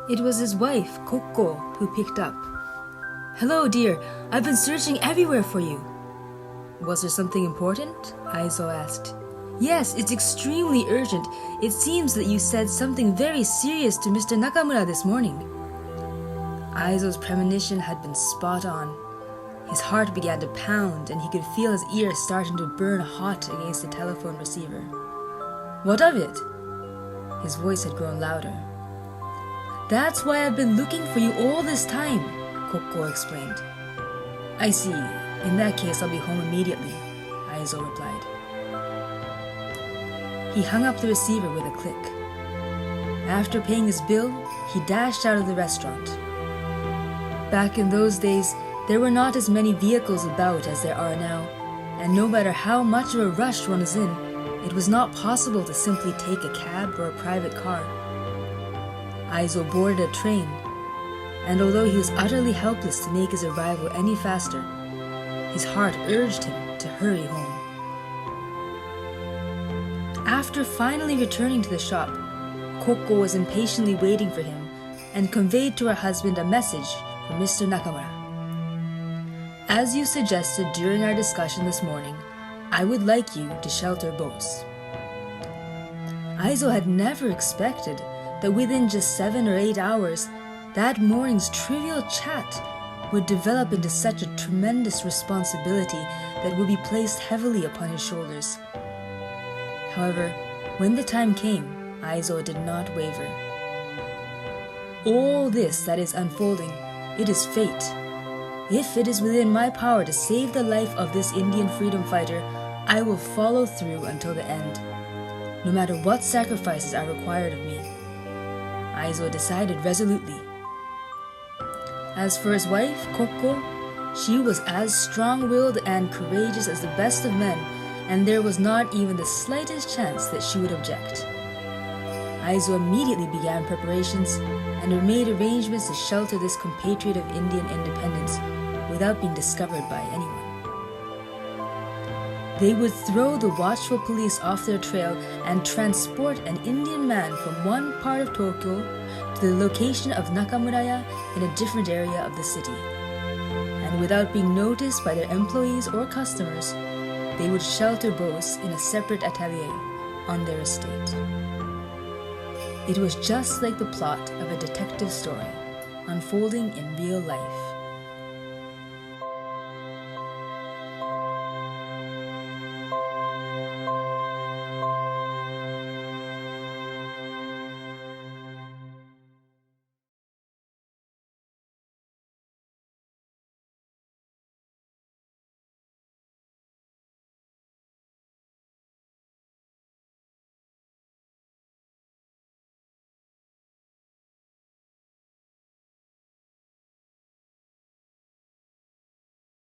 It was his wife, Kokko, who picked up. "Hello, dear. I've been searching everywhere for you." "Was there something important?" Aizo asked. "Yes, it's extremely urgent. It seems that you said something very serious to Mr. Nakamura this morning." Aizo's premonition had been spot on. His heart began to pound, and he could feel his ears starting to burn hot against the telephone receiver. "What of it?" His voice had grown louder. "That's why I've been looking for you all this time," Kokko explained. "I see. In that case, I'll be home immediately," Aizo replied. He hung up the receiver with a click. After paying his bill, he dashed out of the restaurant. Back in those days, there were not as many vehicles about as there are now, and no matter how much of a rush one is in, it was not possible to simply take a cab or a private car. Aizo boarded a train, and although he was utterly helpless to make his arrival any faster, his heart urged him to hurry home. After finally returning to the shop, Kokko was impatiently waiting for him and conveyed to her husband a message from Mr. Nakamura. "As you suggested during our discussion this morning, I would like you to shelter Bose." Aizo had never expected that within just 7 or 8 hours, that morning's trivial chat would develop into such a tremendous responsibility that would be placed heavily upon his shoulders. However, when the time came, Aizo did not waver. "All this that is unfolding, it is fate. If it is within my power to save the life of this Indian freedom fighter, I will follow through until the end, no matter what sacrifices are required of me," Aizo decided resolutely. As for his wife, Kokko, she was as strong-willed and courageous as the best of men, and there was not even the slightest chance that she would object. Aizo immediately began preparations and made arrangements to shelter this compatriot of Indian independence without being discovered by anyone. They would throw the watchful police off their trail and transport an Indian man from one part of Tokyo to the location of Nakamuraya in a different area of the city. And without being noticed by their employees or customers, they would shelter Bose in a separate atelier on their estate. It was just like the plot of a detective story unfolding in real life.